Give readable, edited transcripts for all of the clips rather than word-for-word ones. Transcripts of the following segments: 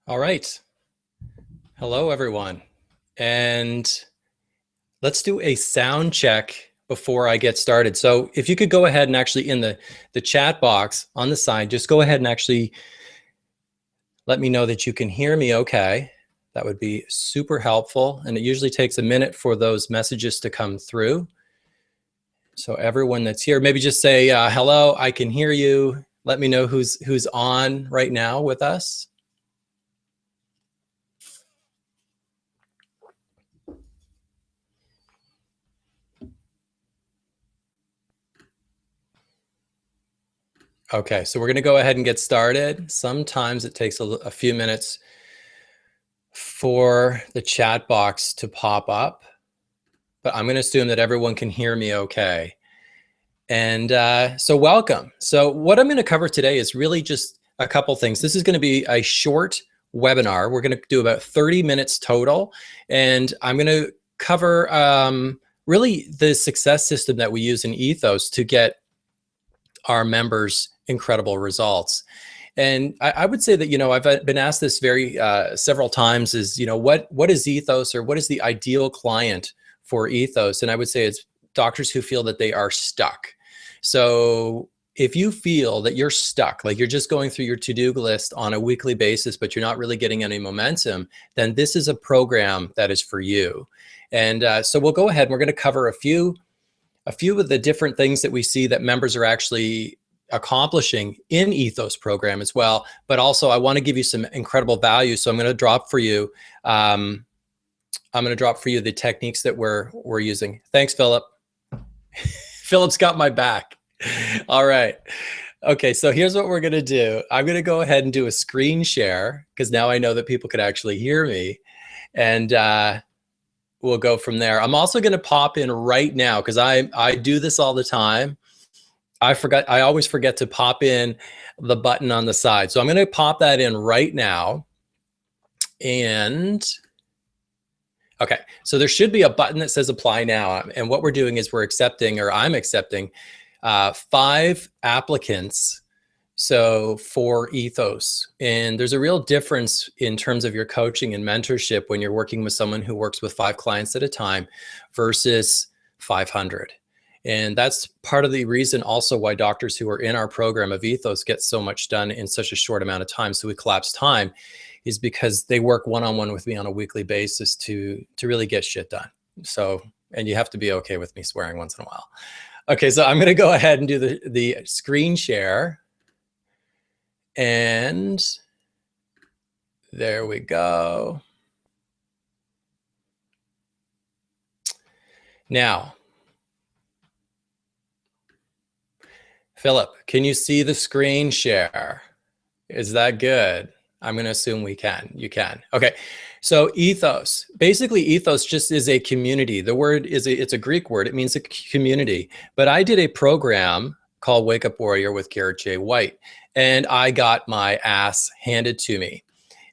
All right. Hello, everyone. And let's do a sound check before I get started. So if you could go ahead and actually in the chat box on the side, just go ahead and actually let me know that you can hear me okay. That would be super helpful. And it usually takes a minute for those messages to come through. So everyone that's here, maybe just say, hello, I can hear you. Let me know who's on right now with us. Okay, so we're going to go ahead and get started. Sometimes it takes a few minutes for the chat box to pop up, but I'm going to assume that everyone can hear me okay. And so welcome. So what I'm going to cover today is really just a couple things. This is going to be a short webinar. We're going to do about 30 minutes total, and I'm going to cover really the success system that we use in Ethos to get our members incredible results. And I would say that, I've been asked this very several times is, what is Ethos, or what is the ideal client for Ethos? And I would say it's doctors who feel that they are stuck. So if you feel that you're stuck, like you're just going through your to-do list on a weekly basis, but you're not really getting any momentum, then this is a program that is for you. And so we'll go ahead and we're going to cover a few of the different things that we see that members are actually accomplishing in Ethos program as well. But also I want to give you some incredible value. So I'm going to drop for you. I'm going to drop for you the techniques that we're using. Thanks, Philip. Philip's got my back. All right. Okay, so here's what we're going to do. I'm going to go ahead and do a screen share because now I know that people could actually hear me. And we'll go from there. I'm also going to pop in right now because I do this all the time. I always forget to pop in the button on the side. So I'm going to pop that in right now. And okay, so there should be a button that says apply now. And what we're doing is I'm accepting 5 applicants. So for Ethos, and there's a real difference in terms of your coaching and mentorship when you're working with someone who works with 5 clients at a time versus 500. And that's part of the reason also why doctors who are in our program of Ethos get so much done in such a short amount of time. So we collapse time is because they work one-on-one with me on a weekly basis to really get shit done. So, and you have to be okay with me swearing once in a while. Okay, so I'm going to go ahead and do the screen share. And there we go. Now, Philip, can you see the screen share? Is that good? I'm going to assume we can. You can. Okay. So Ethos, basically Ethos just is a community. The word it's a Greek word. It means a community. But I did a program called Wake Up Warrior with Garrett J. White, and I got my ass handed to me.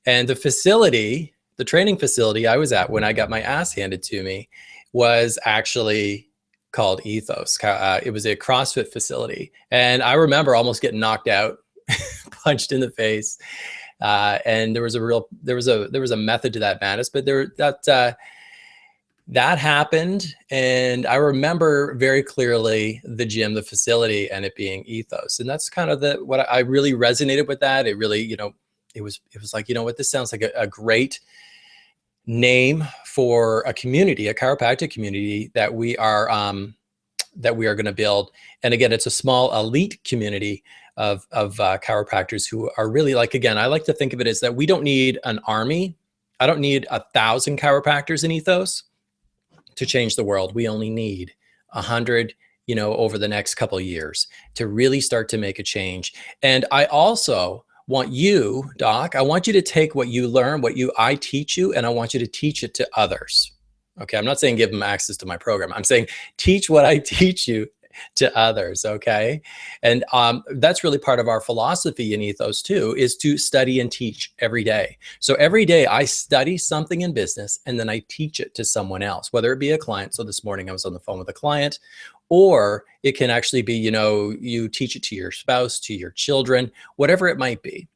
And the facility, the training facility I was at when I got my ass handed to me was actually called Ethos. It was a CrossFit facility. And I remember almost getting knocked out, punched in the face. And there was a method to that madness, but that happened. And I remember very clearly the gym, the facility, and it being Ethos. And that's kind of what I really resonated with that. It really, it was like, what, this sounds like a great name for a community, a chiropractic community that we are going to build. And again, it's a small elite community of chiropractors who are really like, again, I like to think of it as that we don't need an army. I don't need 1,000 chiropractors in Ethos to change the world. We only need 100, over the next couple of years to really start to make a change. And I also want you, Doc, I want you to take what you learn, I teach you, and I want you to teach it to others. Okay, I'm not saying give them access to my program. I'm saying teach what I teach you to others, okay? And that's really part of our philosophy in Ethos too, is to study and teach every day. So every day I study something in business and then I teach it to someone else, whether it be a client. So this morning I was on the phone with a client, or it can actually be, you teach it to your spouse, to your children, whatever it might be.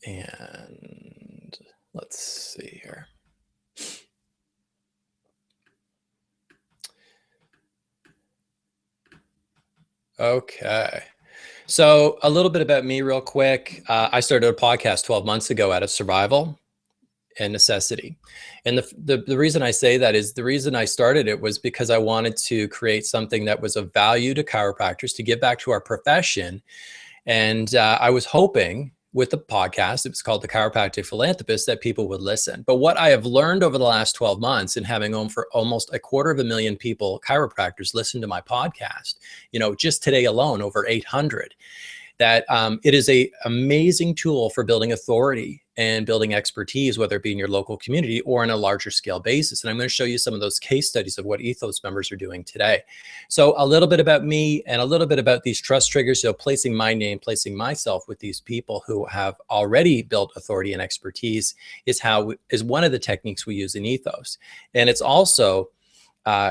And let's see here. Okay. So a little bit about me real quick. I started a podcast 12 months ago out of survival and necessity. And the reason I say that is the reason I started it was because I wanted to create something that was of value to chiropractors, to give back to our profession. And I was hoping with the podcast, it was called the Chiropractic Philanthropist, that people would listen. But what I have learned over the last 12 months and having on for almost 250,000 people, chiropractors, listen to my podcast, just today alone, over 800, that it is a amazing tool for building authority and building expertise, whether it be in your local community or on a larger scale basis. And I'm going to show you some of those case studies of what ETHOS members are doing today. So a little bit about me and a little bit about these trust triggers, placing my name, placing myself with these people who have already built authority and expertise is one of the techniques we use in ETHOS. And it's also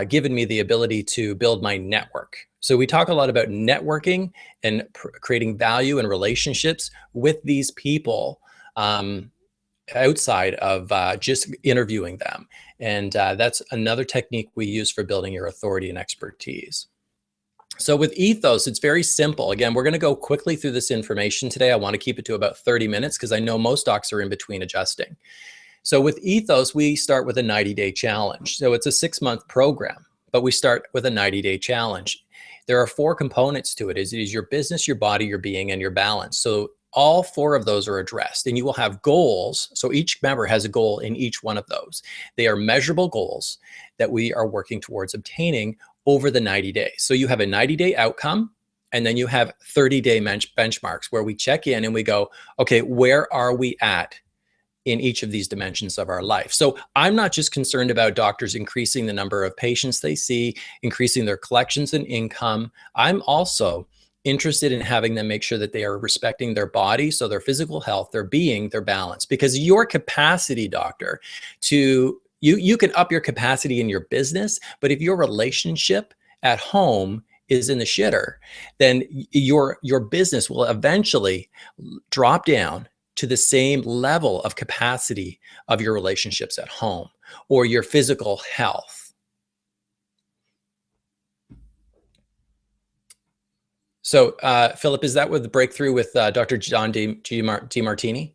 given me the ability to build my network. So we talk a lot about networking and creating value and relationships with these people outside of just interviewing them. And that's another technique we use for building your authority and expertise. So with ETHOS, it's very simple. Again, we're going to go quickly through this information today. I want to keep it to about 30 minutes because I know most docs are in between adjusting. So with ETHOS, we start with a 90-day challenge. So it's a 6-month program, but we start with a 90-day challenge. There are 4 components to it. It is your business, your body, your being, and your balance. So all 4 of those are addressed, and you will have goals. So each member has a goal in each one of those. They are measurable goals that we are working towards obtaining over the 90 days. So you have a 90-day outcome, and then you have 30-day benchmarks where we check in and we go, okay, where are we at in each of these dimensions of our life? So I'm not just concerned about doctors increasing the number of patients they see, increasing their collections and income. I'm also interested in having them make sure that they are respecting their body, so their physical health, their being, their balance. Because your capacity, doctor, you can up your capacity in your business, but if your relationship at home is in the shitter, then your business will eventually drop down to the same level of capacity of your relationships at home or your physical health. So, Philip, is that with the breakthrough with Dr. John DeMartini?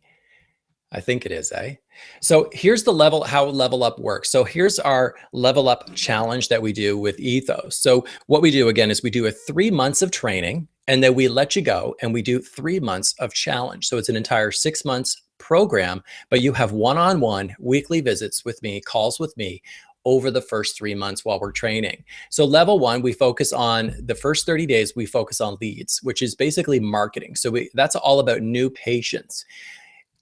I think it is, eh? So here's how Level Up works. So here's our Level Up challenge that we do with ETHOS. So what we do again is we do 3 months of training, and then we let you go and we do 3 months of challenge. So it's an entire 6 months program, but you have one-on-one weekly visits with me, calls with me over the first 3 months while we're training. So level 1, we focus on the first 30 days, we focus on leads, which is basically marketing. So that's all about new patients.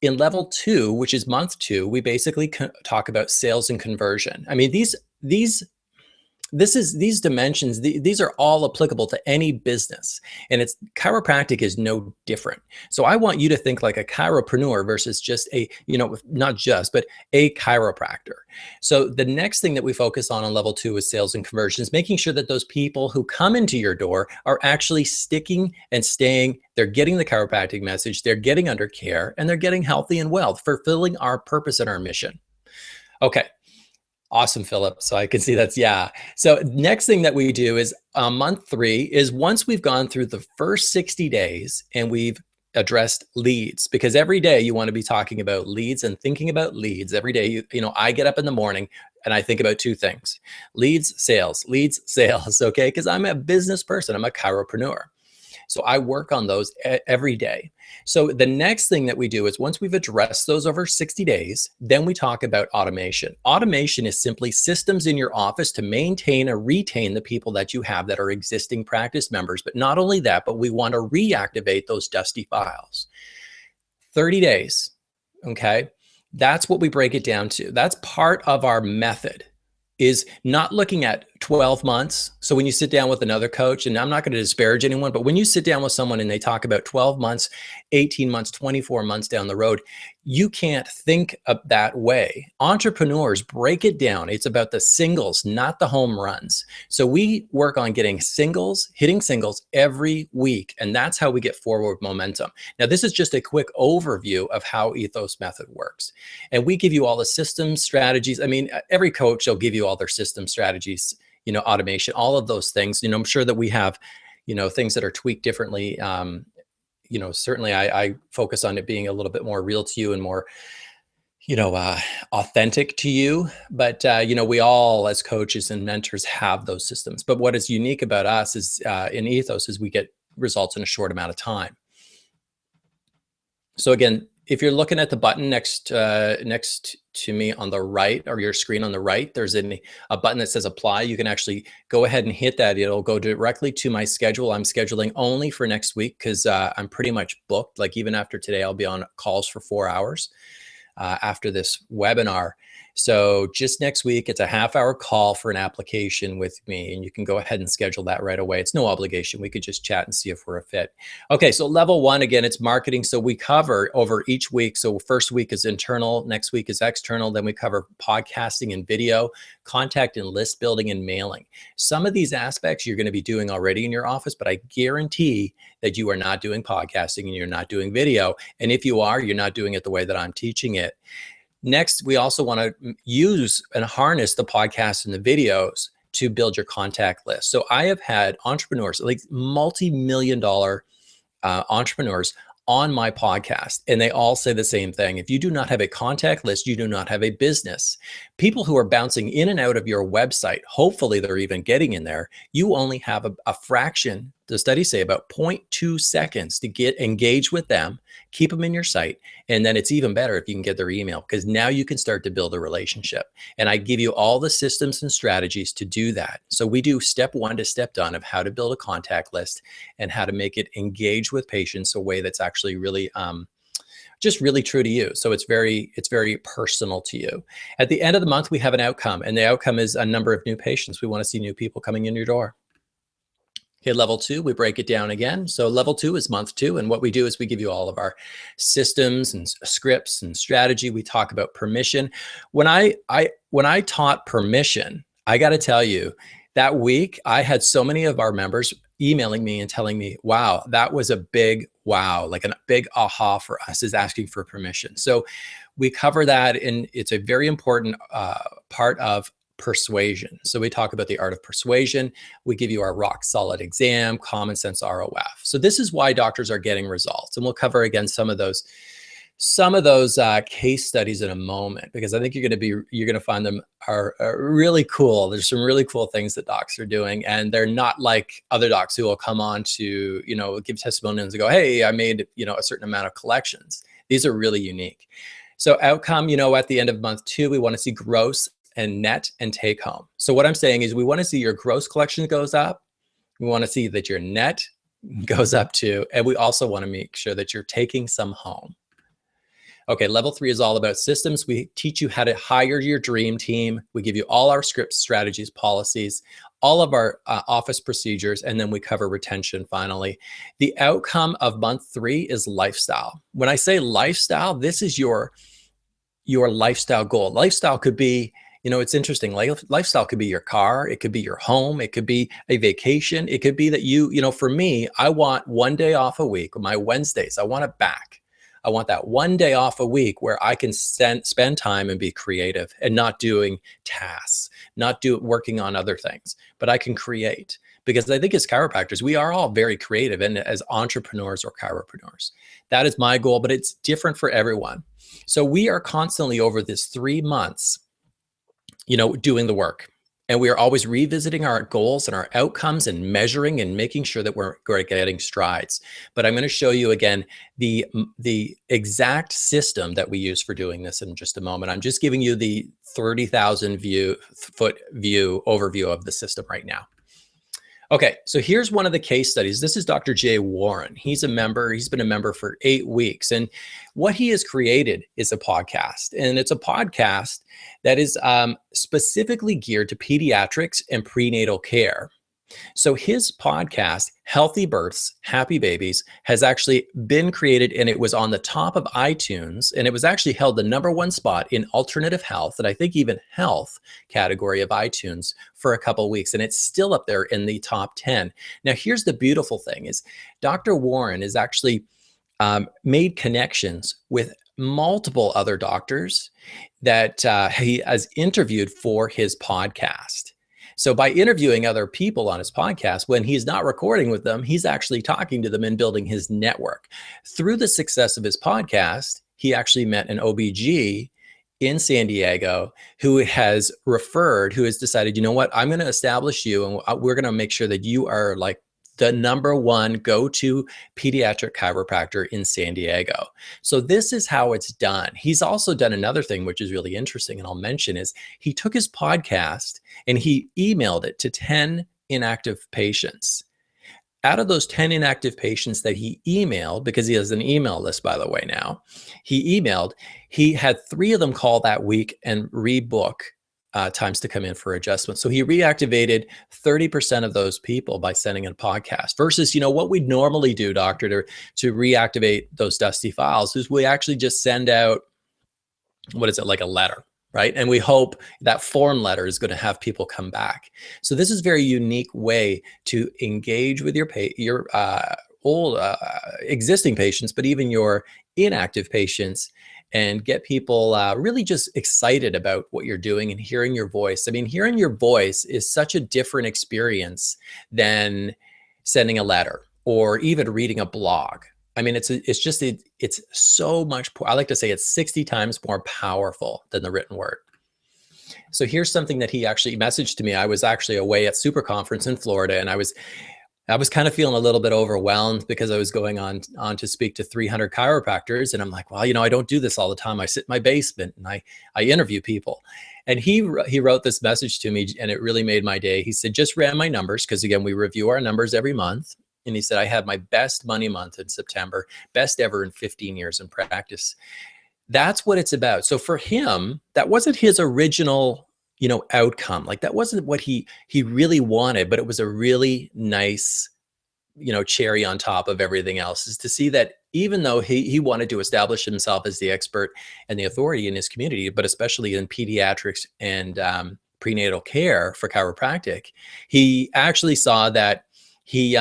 In level 2, which is month 2, we basically talk about sales and conversion. I mean, these dimensions, these are all applicable to any business, and chiropractic is no different. So I want you to think like a chiropreneur versus just not just, but a chiropractor. So the next thing that we focus on level 2 is sales and conversions, making sure that those people who come into your door are actually sticking and staying. They're getting the chiropractic message, they're getting under care, and they're getting healthy and well, fulfilling our purpose and our mission. Okay. Awesome, Philip. So I can see that's, yeah. So next thing that we do is month 3 is once we've gone through the first 60 days and we've addressed leads, because every day you want to be talking about leads and thinking about leads. Every day, I get up in the morning and I think about 2 things: leads, sales, okay? Because I'm a business person, I'm a chiropreneur. So I work on those every day. So the next thing that we do is once we've addressed those over 60 days, then we talk about automation. Automation is simply systems in your office to maintain or retain the people that you have that are existing practice members. But not only that, but we want to reactivate those dusty files. 30 days, okay? That's what we break it down to. That's part of our method, is not looking at 12 months. So when you sit down with another coach, and I'm not going to disparage anyone, but when you sit down with someone and they talk about 12 months, 18 months, 24 months down the road, you can't think of that way. Entrepreneurs break it down. It's about the singles, not the home runs. So we work on getting singles, hitting singles every week. And that's how we get forward momentum. Now, this is just a quick overview of how Ethos method works. And we give you all the systems, strategies. I mean, every coach will give you all their system strategies, automation, all of those things. I'm sure that we have, things that are tweaked differently. Certainly I focus on it being a little bit more real to you and more, authentic to you. But, we all as coaches and mentors have those systems. But what is unique about us is in Ethos is we get results in a short amount of time. So again, if you're looking at the button next to me on the right, or your screen on the right, there's a button that says apply. You can actually go ahead and hit that. It'll go directly to my schedule. I'm scheduling only for next week because I'm pretty much booked. Like even after today, I'll be on calls for 4 hours after this webinar. So just next week, it's a half-hour call for an application with me, and you can go ahead and schedule that right away. It's no obligation. We could just chat and see if we're a fit. Okay, so level one, again, it's marketing. So we cover over each week. So first week is internal, next week is external. Then we cover podcasting and video, contact and list building and mailing. Some of these aspects you're going to be doing already in your office, but I guarantee that you are not doing podcasting and you're not doing video. And if you are, you're not doing it the way that I'm teaching it. Next, we also want to use and harness the podcasts and the videos to build your contact list. So I have had entrepreneurs, like multi-million dollar entrepreneurs on my podcast, and they all say the same thing. If you do not have a contact list, you do not have a business. People who are bouncing in and out of your website, hopefully they're even getting in there. You only have a fraction, the studies say about 0.2 seconds to get engaged with them, keep them in your site. And then it's even better if you can get their email, because now you can start to build a relationship. And I give you all the systems and strategies to do that. So we do step one to step done of how to build a contact list and how to make it engage with patients a way that's actually really just really true to you. So it's very personal to you. At the end of the month, we have an outcome, and the outcome is a number of new patients. We want to see new people coming in your door. Okay, level two, we break it down again. So level two is month two. And what we do is we give you all of our systems and scripts and strategy. We talk about permission. When I taught permission, I got to tell you, that week, I had so many of our members emailing me and telling me, wow, that was a big wow, like a big aha for us, is asking for permission. So we cover that, and it's a very important part of persuasion. So we talk about the art of persuasion. We give you our rock solid exam, common sense ROF. So this is why doctors are getting results. And we'll cover again some of those case studies in a moment, because I think you're going to find them are really cool. There's some really cool things that docs are doing, and they're not like other docs who will come on to, give testimonials and go, hey, I made, a certain amount of collections. These are really unique. So outcome, at the end of month two, we want to see gross and net and take home. So what I'm saying is we want to see your gross collection goes up. We want to see that your net goes up too. And we also want to make sure that you're taking some home. Okay, level three is all about systems. We teach you how to hire your dream team. We give you all our scripts, strategies, policies, all of our office procedures, and then we cover retention finally. The outcome of month three is lifestyle. When I say lifestyle, this is your lifestyle goal. Lifestyle could be, it's interesting. Lifestyle could be your car. It could be your home. It could be a vacation. It could be that for me, I want one day off a week, my Wednesdays. I want it back. I want that one day off a week where I can spend time and be creative and not doing tasks, not working on other things, but I can create. Because I think as chiropractors, we are all very creative, and as entrepreneurs or chiropreneurs. That is my goal, but it's different for everyone. So we are constantly over this 3 months, doing the work. And we are always revisiting our goals and our outcomes and measuring and making sure that we're getting strides. But I'm going to show you again the exact system that we use for doing this in just a moment. I'm just giving you the 30,000 foot view overview of the system right now. Okay, so here's one of the case studies. This is Dr. Jay Warren. He's a member. He's been a member for 8 weeks. And what he has created is a podcast. And it's a podcast that is specifically geared to pediatrics and prenatal care. So his podcast, Healthy Births, Happy Babies, has actually been created, and it was on the top of iTunes, and it was actually held the #1 spot in alternative health, and I think even health category of iTunes for a couple of weeks, and it's still up there in the top 10. Now, here's the beautiful thing is Dr. Warren has actually made connections with multiple other doctors that he has interviewed for his podcast. So by interviewing other people on his podcast, when he's not recording with them, he's actually talking to them and building his network. Through the success of his podcast, he actually met an OBG in San Diego who has decided, you know what, I'm going to establish you and we're going to make sure that you are like the #1 go-to pediatric chiropractor in San Diego. So this is how it's done. He's also done another thing, which is really interesting, and I'll mention is he took his podcast and he emailed it to 10 inactive patients. Out of those 10 inactive patients that he emailed, because he has an email list, by the way, now, he had 3 of them call that week and rebook times to come in for adjustment. So he reactivated 30% of those people by sending a podcast versus, what we normally do, doctor, to reactivate those dusty files is we actually just send out, like a letter, right? And we hope that form letter is going to have people come back. So this is a very unique way to engage with your old existing patients, but even your inactive patients, and get people really just excited about what you're doing and hearing your voice. I mean, hearing your voice is such a different experience than sending a letter or even reading a blog. I mean, it's so much, I like to say it's 60 times more powerful than the written word. So here's something that he actually messaged to me. I was actually away at Super Conference in Florida, and I was kind of feeling a little bit overwhelmed because I was going on to speak to 300 chiropractors. And I'm like, well, I don't do this all the time. I sit in my basement and I interview people. And he wrote this message to me, and it really made my day. He said, just ran my numbers, because again, we review our numbers every month. And he said, I had my best money month in September, best ever in 15 years in practice. That's what it's about. So for him, that wasn't his original outcome. Like that wasn't what he really wanted, but it was a really nice, cherry on top of everything else, is to see that even though he wanted to establish himself as the expert and the authority in his community, but especially in pediatrics and prenatal care for chiropractic, he actually saw that he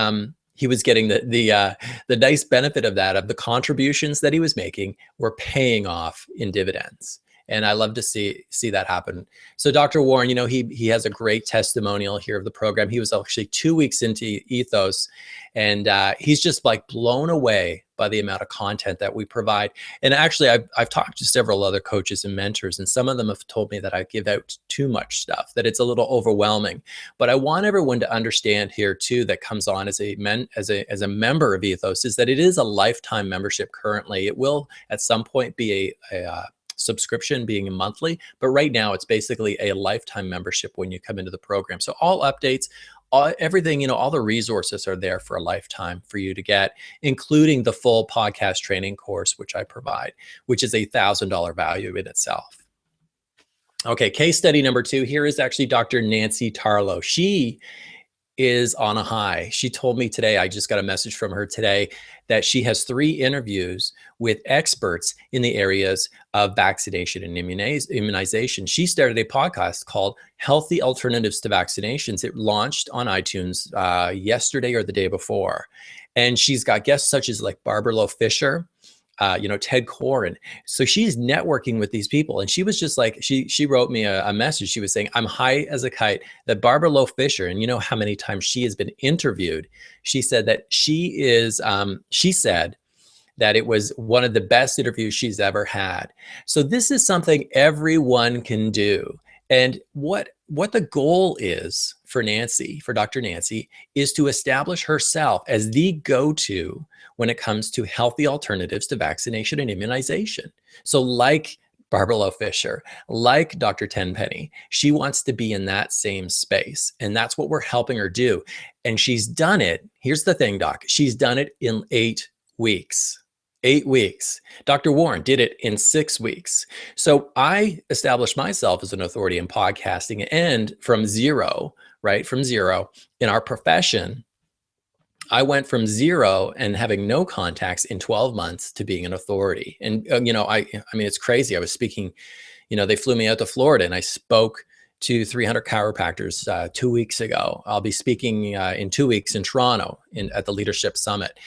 was getting the nice benefit of that, of the contributions that he was making were paying off in dividends. And I love to see that happen. So Dr. Warren, he has a great testimonial here of the program. He was actually 2 weeks into ETHOS, and he's just like blown away by the amount of content that we provide. And actually, I've talked to several other coaches and mentors, and some of them have told me that I give out too much stuff, that it's a little overwhelming. But I want everyone to understand here too, that comes on as a member of ETHOS, is that it is a lifetime membership currently. It will at some point be a subscription, being monthly, but right now it's basically a lifetime membership when you come into the program. So all updates, everything, all the resources are there for a lifetime for you to get, including the full podcast training course, which I provide, which is $1,000 value in itself. Okay, case study number 2 here is actually Dr. Nancy Tarlow. She is on a high. She told me today, I just got a message from her today, that she has 3 interviews with experts in the areas of vaccination and immunization. She started a podcast called Healthy Alternatives to Vaccinations. It launched on iTunes yesterday or the day before. And she's got guests such as like Barbara Lowe Fisher, Ted Koren. So she's networking with these people. And she was just like, she wrote me a message. She was saying, I'm high as a kite that Barbara Lowe Fisher, and you know how many times she has been interviewed. She said that she said that it was one of the best interviews she's ever had. So this is something everyone can do. And what the goal is for Dr. Nancy, is to establish herself as the go-to when it comes to healthy alternatives to vaccination and immunization. So like Barbara Lowe Fisher, like Dr. Tenpenny. She wants to be in that same space. And that's what we're helping her do. And she's done it. Here's the thing, Doc. She's done it in 8 weeks. 8 weeks. Dr. Warren did it in 6 weeks. So I established myself as an authority in podcasting, and from zero, right? From zero in our profession, I went from zero and having no contacts in 12 months to being an authority. And, I mean, it's crazy. I was speaking, they flew me out to Florida and I spoke to 300 chiropractors 2 weeks ago. I'll be speaking in 2 weeks in Toronto at the Leadership Summit.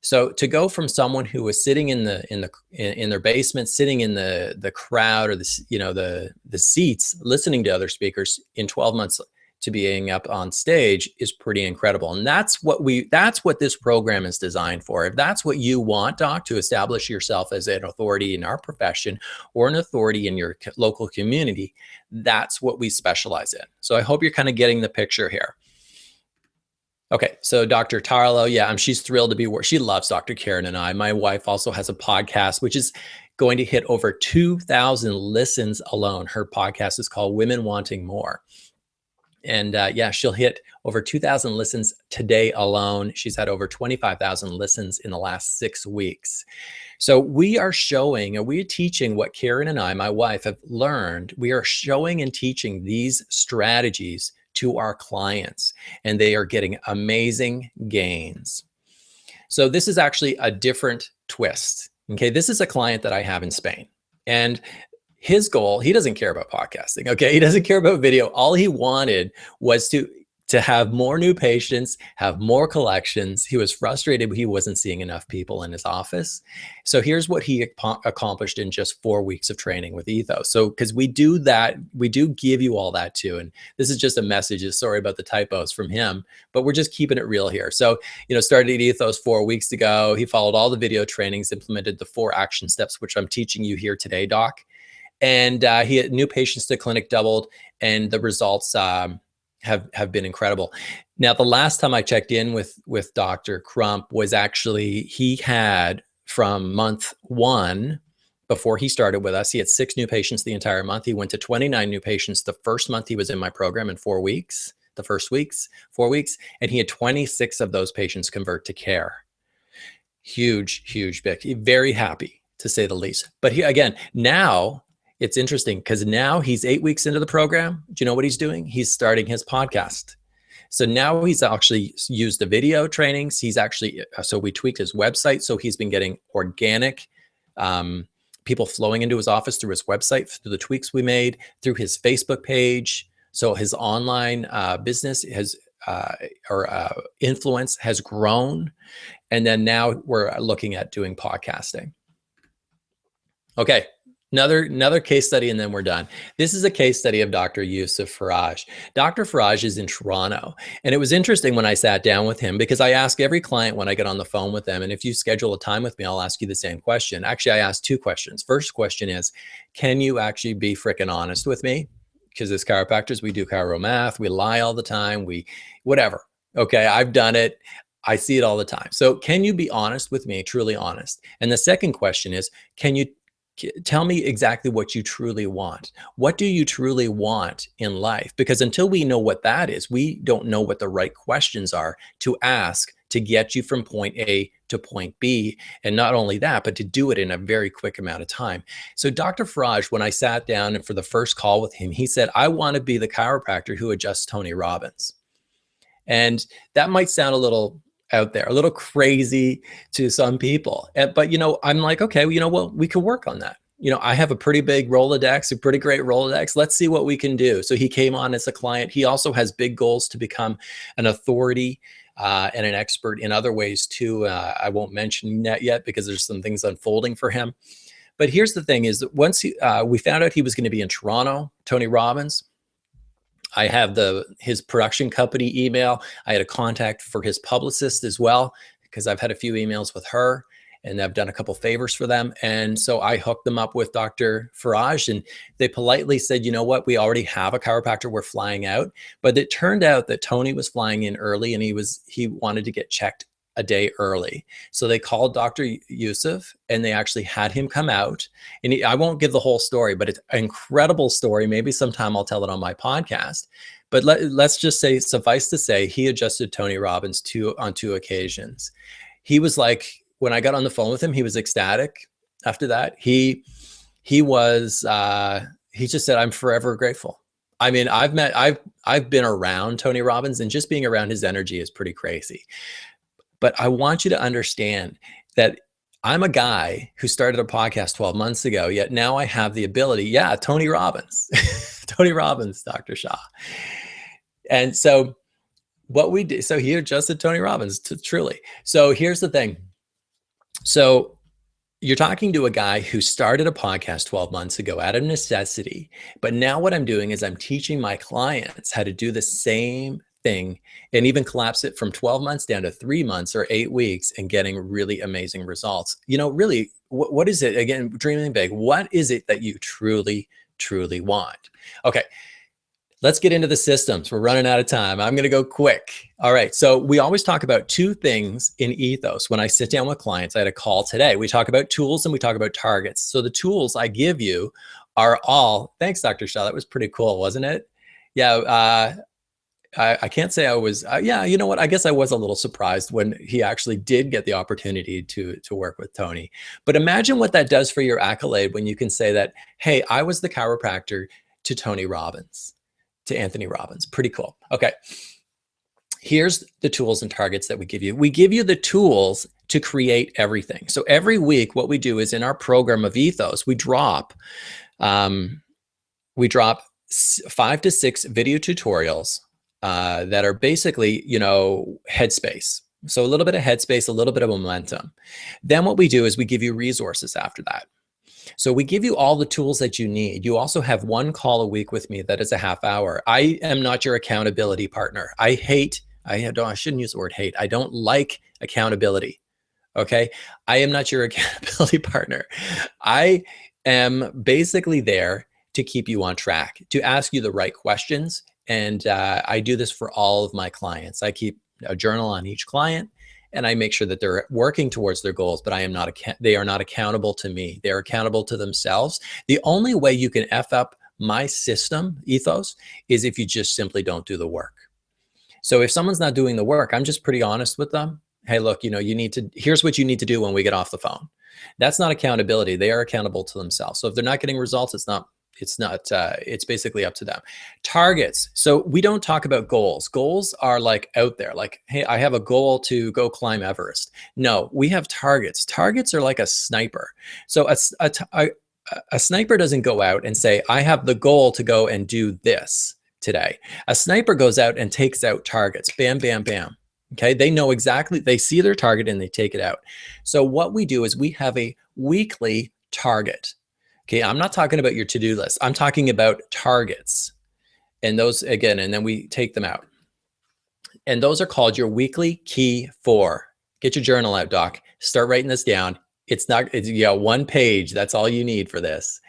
So to go from someone who was sitting in their basement, sitting in the crowd or the seats, listening to other speakers in 12 months to being up on stage is pretty incredible. And that's what this program is designed for. If that's what you want, Doc, to establish yourself as an authority in our profession or an authority in your local community, that's what we specialize in. So I hope you're kind of getting the picture here. Okay, so Dr. Tarlow, she's thrilled to be where she loves Dr. Karen and I. My wife also has a podcast, which is going to hit over 2,000 listens alone. Her podcast is called Women Wanting More. And she'll hit over 2,000 listens today alone. She's had over 25,000 listens in the last 6 weeks. So we are teaching what Karen and I, my wife, have learned. We are showing and teaching these strategies to our clients, and they are getting amazing gains. So this is actually a different twist. Okay, this is a client that I have in Spain, and his goal, he doesn't care about podcasting. Okay, he doesn't care about video. All he wanted was to have more new patients, have more collections. He was frustrated he wasn't seeing enough people in his office. So here's what he accomplished in just 4 weeks of training with ETHOS. So because we do that, we do give you all that too. And this is just a message. Sorry about the typos from him, but we're just keeping it real here. So, started ETHOS 4 weeks ago. He followed all the video trainings, implemented the 4 action steps, which I'm teaching you here today, Doc. And he had new patients to clinic doubled, and the results have been incredible. Now, the last time I checked in with Dr. Crump was actually, he had from month 1, before he started with us, he had 6 new patients the entire month. He went to 29 new patients the first month he was in my program in 4 weeks, the first 4 weeks, and he had 26 of those patients convert to care. Huge, big. Very happy, to say the least. But now, it's interesting because now he's 8 weeks into the program. Do you know what he's doing? He's starting his podcast. So now he's actually used the video trainings. So we tweaked his website. So he's been getting organic people flowing into his office through his website, through the tweaks we made, through his Facebook page. So his online business influence has grown. And then now we're looking at doing podcasting. Okay. Another case study, and then we're done. This is a case study of Dr. Yusuf Faraj. Dr. Faraj is in Toronto. And it was interesting when I sat down with him, because I ask every client when I get on the phone with them, and if you schedule a time with me, I'll ask you the same question. Actually, I asked 2 questions. First question is, can you actually be freaking honest with me? Because as chiropractors, we do chiro math. We lie all the time. Whatever. Okay, I've done it. I see it all the time. So can you be honest with me, truly honest? And the second question is, can you tell me exactly what you truly want? What do you truly want in life? Because until we know what that is, we don't know what the right questions are to ask to get you from point A to point B. And not only that, but to do it in a very quick amount of time. So Dr. Faraj, when I sat down and for the first call with him, he said, I want to be the chiropractor who adjusts Tony Robbins. And that might sound a little out there, a little crazy to some people. But, I'm like, okay, we can work on that. I have a pretty big Rolodex, a pretty great Rolodex. Let's see what we can do. So he came on as a client. He also has big goals to become an authority and an expert in other ways too. I won't mention that yet because there's some things unfolding for him. But here's the thing is that once we found out he was going to be in Toronto, Tony Robbins, I have his production company email. I had a contact for his publicist as well, because I've had a few emails with her and I've done a couple favors for them. And so I hooked them up with Dr. Faraj, and they politely said, you know what, we already have a chiropractor, we're flying out. But it turned out that Tony was flying in early, and he wanted to get checked a day early. So they called Dr. Yusuf and they actually had him come out. And I won't give the whole story, but it's an incredible story. Maybe sometime I'll tell it on my podcast. But let's just say, suffice to say, he adjusted Tony Robbins on two occasions. He was like, when I got on the phone with him, he was ecstatic. After that, he just said, "I'm forever grateful." I mean, I've been around Tony Robbins, and just being around his energy is pretty crazy. But I want you to understand that I'm a guy who started a podcast 12 months ago, yet now I have the ability. Yeah, Tony Robbins, Tony Robbins, Dr. Shah. And so what we did, so he adjusted Tony Robbins truly. So here's the thing. So you're talking to a guy who started a podcast 12 months ago out of necessity. But now what I'm doing is I'm teaching my clients how to do the same thing and even collapse it from 12 months down to 3 months or 8 weeks and getting really amazing results. You know, really, what is it? Again, dreaming big. What is it that you truly, truly want? Okay. Let's get into the systems. We're running out of time. I'm going to go quick. All right. So we always talk about two things in Ethos. When I sit down with clients, I had a call today. We talk about tools and we talk about targets. So the tools I give you are all, thanks, Dr. Shah. That was pretty cool, wasn't it? Yeah. I can't say I was, yeah, you know what? I guess I was a little surprised when he actually did get the opportunity to work with Tony. But imagine what that does for your accolade when you can say that, hey, I was the chiropractor to Tony Robbins, to Anthony Robbins. Pretty cool. Okay. Here's the tools and targets that we give you. We give you the tools to create everything. So every week, what we do is in our program of Ethos, we drop 5 to 6 video tutorials that are basically, you know, headspace. So a little bit of headspace, a little bit of momentum. Then what we do is we give you resources after that. So we give you all the tools that you need. You also have 1 call a week with me that is a half hour. I am not your accountability partner. I shouldn't use the word hate. I don't like accountability. Okay. I am not your accountability partner. I am basically there to keep you on track, to ask you the right questions. And I do this for all of my clients. I keep a journal on each client and I make sure that they're working towards their goals, but they are not accountable to me. They're accountable to themselves. The only way you can F up my system, Ethos, is if you just simply don't do the work. So if someone's not doing the work, I'm just pretty honest with them. Hey, look, you know, here's what you need to do when we get off the phone. That's not accountability. They are accountable to themselves. So if they're not getting results, it's basically up to them. Targets. So we don't talk about goals. Goals are like out there, like, hey, I have a goal to go climb Everest. No, we have targets. Targets are like a sniper. So a sniper doesn't go out and say, I have the goal to go and do this today. A sniper goes out and takes out targets. Bam, bam, bam. Okay. They know exactly, they see their target and they take it out. So what we do is we have a weekly target. Okay, I'm not talking about your to-do list. I'm talking about targets. And those, again, and then we take them out. And those are called your weekly key 4. Get your journal out, doc. Start writing this down. It's 1 page. That's all you need for this.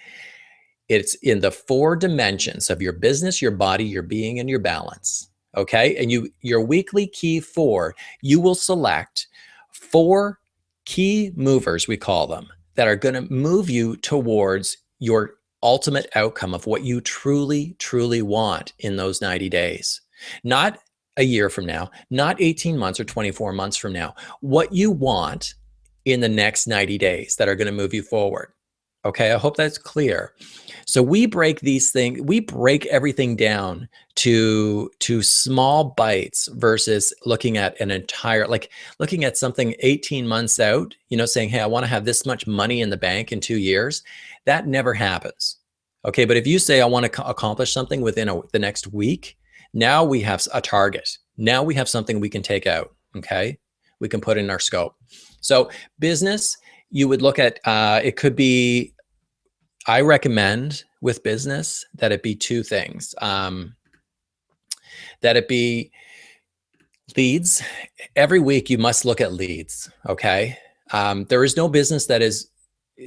It's in the 4 dimensions of your business, your body, your being, and your balance. Okay, and your weekly key 4, you will select 4 key movers, we call them, that are going to move you towards your ultimate outcome of what you truly, truly want in those 90 days. Not a year from now, not 18 months or 24 months from now. What you want in the next 90 days that are going to move you forward. Okay, I hope that's clear. So we break everything down to small bites versus looking at looking at something 18 months out, you know, saying, hey, I want to have this much money in the bank in 2 years. That never happens. Okay, but if you say I want to accomplish something within the next week, now we have a target. Now we have something we can take out. Okay, we can put in our scope. So business, you would look at, it could be, I recommend with business that it be 2 things. That it be leads. Every week you must look at leads, okay? There is no business that is,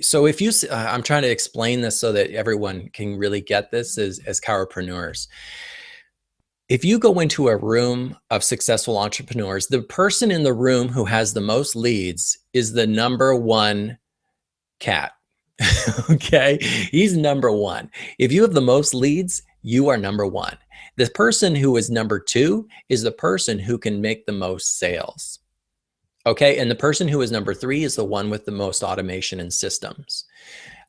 so if you, I'm trying to explain this so that everyone can really get this as chiropreneurs. If you go into a room of successful entrepreneurs, the person in the room who has the most leads is the number one cat. Okay. He's number one. If you have the most leads, you are number one. The person who is number two is the person who can make the most sales. Okay. And the person who is number three is the one with the most automation and systems.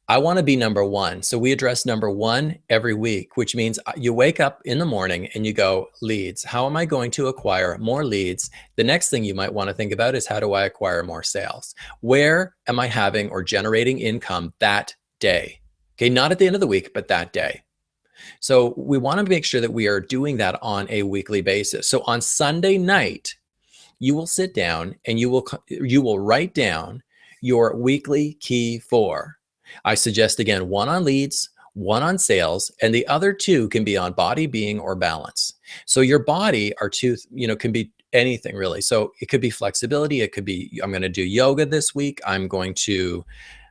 I want to be number one. So we address number one every week, which means you wake up in the morning and you go, leads. How am I going to acquire more leads? The next thing you might want to think about is, how do I acquire more sales? Where am I having or generating income that day? Okay, not at the end of the week, but that day. So we want to make sure that we are doing that on a weekly basis. So on Sunday night, you will sit down and you will write down your weekly key four. I suggest, again, one on leads, one on sales, and the other two can be on body, being, or balance. So your body are two, can be anything really. So it could be flexibility. It could be, I'm going to do yoga this week. I'm going to,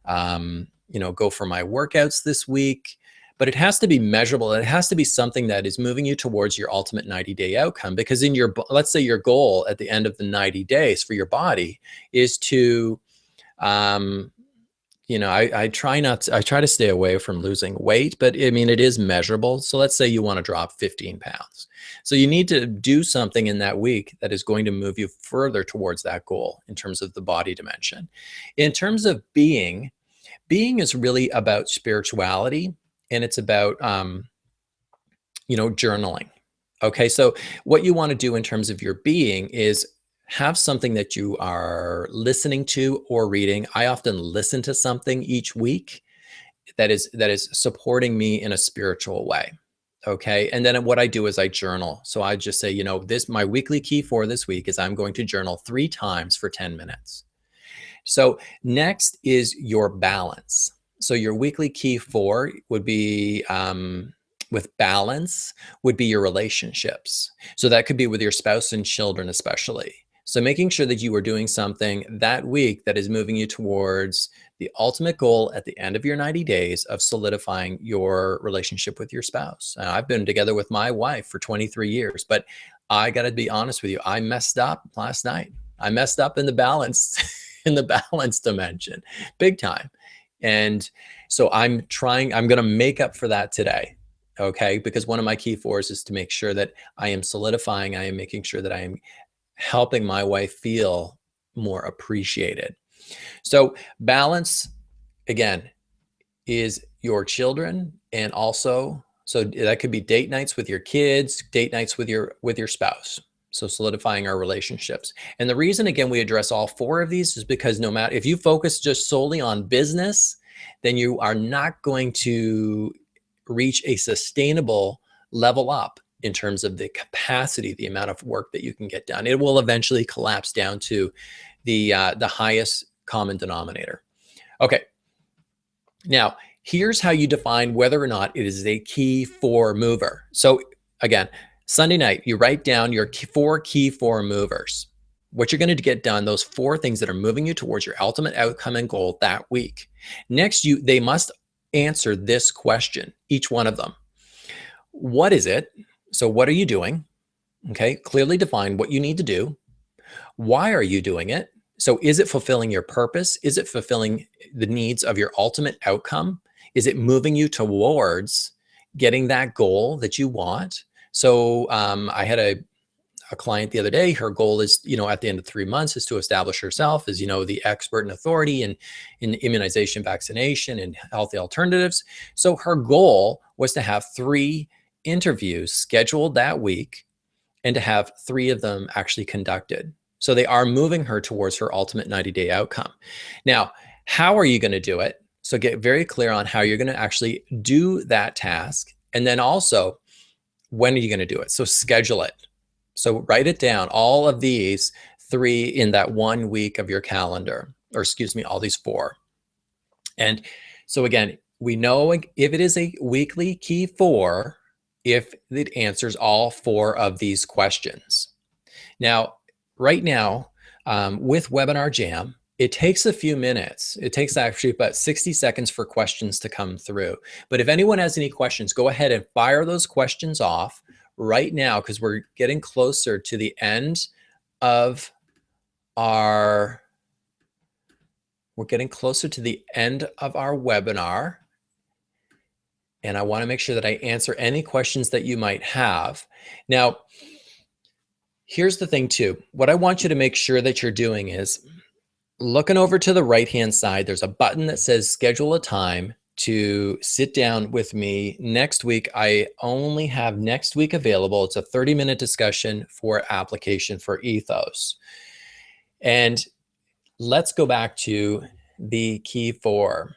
go for my workouts this week. But it has to be measurable. It has to be something that is moving you towards your ultimate 90-day outcome. Because let's say your goal at the end of the 90 days for your body is to, I try to stay away from losing weight, but I mean, it is measurable. So let's say you want to drop 15 pounds. So you need to do something in that week that is going to move you further towards that goal in terms of the body dimension. In terms of being is really about spirituality, and it's about, journaling. Okay. So what you want to do in terms of your being is have something that you are listening to or reading. I often listen to something each week that is supporting me in a spiritual way. Okay. And then what I do is I journal. So I just say, my weekly key for this week is I'm going to journal 3 times for 10 minutes. So next is your balance. So your weekly key 4 would be, with balance, would be your relationships. So that could be with your spouse and children, especially. So making sure that you are doing something that week that is moving you towards the ultimate goal at the end of your 90 days of solidifying your relationship with your spouse. I've been together with my wife for 23 years, but I got to be honest with you. I messed up last night. I messed up in the balance, in the balance dimension, big time. And so I'm going to make up for that today. Okay. Because one of my key 4s is to make sure that I am solidifying. I am making sure that I am helping my wife feel more appreciated. So balance, again, is your children, and also, so that could be date nights with your kids, date nights with your spouse. So solidifying our relationships. And the reason, again, we address all 4 of these is because no matter, if you focus just solely on business, then you are not going to reach a sustainable level up in terms of the capacity, the amount of work that you can get done. It will eventually collapse down to the highest common denominator. Okay. Now, here's how you define whether or not it is a key 4 mover. So again, Sunday night, you write down your 4 key 4 movers. What you're going to get done, those 4 things that are moving you towards your ultimate outcome and goal that week. Next, they must answer this question, each one of them. What is it? So what are you doing? Okay, clearly define what you need to do. Why are you doing it? So is it fulfilling your purpose? Is it fulfilling the needs of your ultimate outcome? Is it moving you towards getting that goal that you want? So I had a client the other day. Her goal is, at the end of 3 months, is to establish herself as, the expert and authority in immunization, vaccination, and healthy alternatives. So her goal was to have 3 interviews scheduled that week and to have 3 of them actually conducted. So they are moving her towards her ultimate 90-day outcome. Now, how are you going to do it? So get very clear on how you're going to actually do that task. And then also, when are you going to do it? So schedule it. So write it down, all of these 3 in that 1 week of your calendar, or excuse me, all these 4. And so again, we know if it is a weekly key 4, if it answers all 4 of these questions. Now, right now, with Webinar Jam, it takes a few minutes. It takes actually about 60 seconds for questions to come through. But if anyone has any questions, go ahead and fire those questions off right now, because we're getting closer to the end of our webinar. And I want to make sure that I answer any questions that you might have. Now, here's the thing too. What I want you to make sure that you're doing is looking over to the right-hand side. There's a button that says schedule a time to sit down with me next week. I only have next week available. It's a 30-minute discussion for application for ETHOS. And let's go back to the key 4.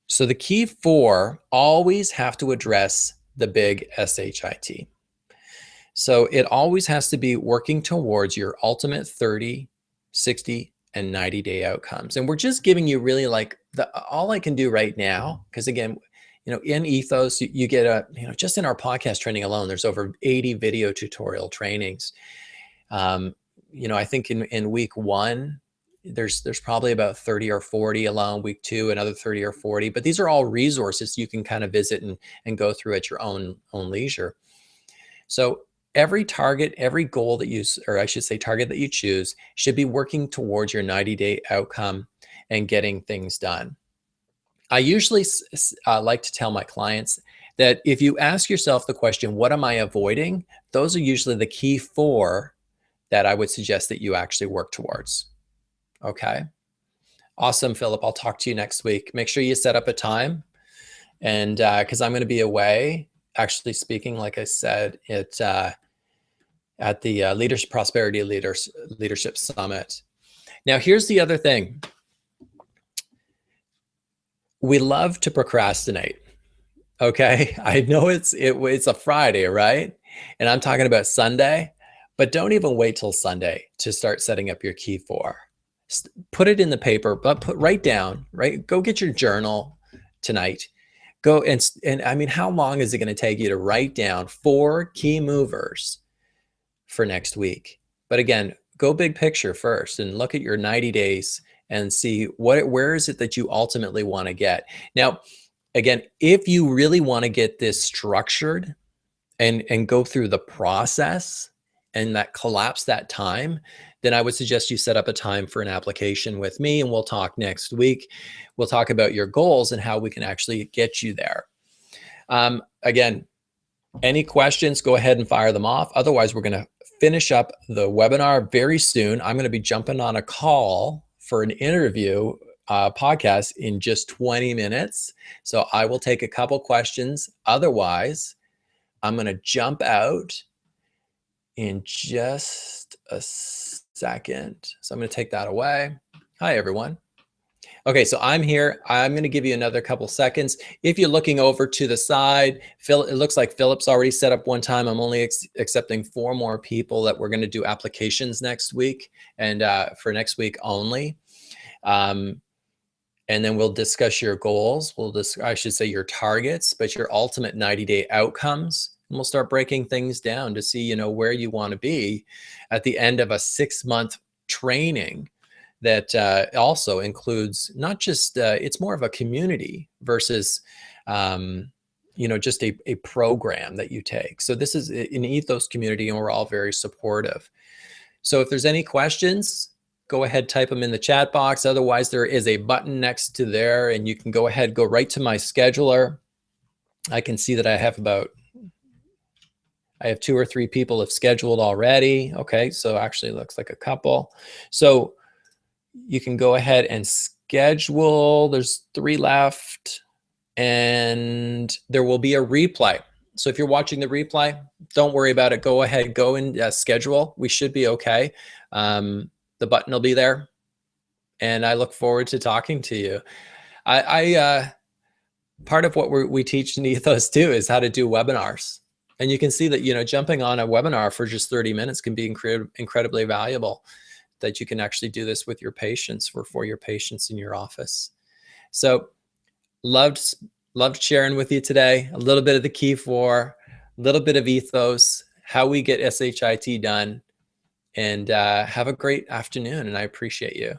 So the key 4 always have to address the big SHIT. So it always has to be working towards your ultimate 30, 60, and 90-day outcomes. And we're just giving you really like all I can do right now, because again, in ETHOS, you get just in our podcast training alone, there's over 80 video tutorial trainings. I think in week 1, there's probably about 30 or 40 alone. Week 2, another 30 or 40, but these are all resources you can kind of visit and go through at your own leisure. So every target, every goal that you, or I should say target that you choose, should be working towards your 90-day outcome and getting things done. I usually like to tell my clients that if you ask yourself the question, what am I avoiding? Those are usually the key 4 that I would suggest that you actually work towards. Okay. Awesome, Philip. I'll talk to you next week. Make sure you set up a time. And because I'm going to be away, actually speaking, like I said, at the Prosperity Leadership Summit. Now, here's the other thing. We love to procrastinate. Okay. I know it's a Friday, right? And I'm talking about Sunday, but don't even wait till Sunday to start setting up your key 4. Put it in the paper, but write down, right? Go get your journal tonight. Go and I mean, how long is it going to take you to write down 4 key movers for next week? But again, go big picture first and look at your 90 days and see where is it that you ultimately want to get. Now, again, if you really want to get this structured and go through the process and collapse that time, then I would suggest you set up a time for an application with me, and we'll talk next week. We'll talk about your goals and how we can actually get you there. Again, any questions, go ahead and fire them off. Otherwise, we're going to finish up the webinar very soon. I'm going to be jumping on a call for an interview podcast in just 20 minutes. So I will take a couple questions. Otherwise, I'm going to jump out in just a second. So I'm going to take that away. Hi, everyone. Okay, so I'm here. I'm going to give you another couple seconds. If you're looking over to the side, it looks like Philip's already set up one time. I'm only accepting 4 more people that we're going to do applications next week and for next week only. And then we'll discuss your goals. I should say your targets, but your ultimate 90-day outcomes. And we'll start breaking things down to see, where you want to be at the end of a 6-month training that also includes not just, it's more of a community versus, just a program that you take. So this is an ethos community and we're all very supportive. So if there's any questions, go ahead, type them in the chat box. Otherwise, there is a button next to there and you can go ahead, go right to my scheduler. I can see that I have 2 or 3 people have scheduled already. Okay, so actually it looks like a couple. So you can go ahead and schedule. There's 3 left and there will be a replay. So if you're watching the replay, don't worry about it. Go ahead, go and schedule. We should be okay. The button will be there and I look forward to talking to you. Part of what we teach in Ethos too is how to do webinars. And you can see that, jumping on a webinar for just 30 minutes can be incredibly valuable, that you can actually do this with your patients for your patients in your office. So loved sharing with you today, a little bit of the key 4, a little bit of ethos, how we get SHIT done, and have a great afternoon. And I appreciate you.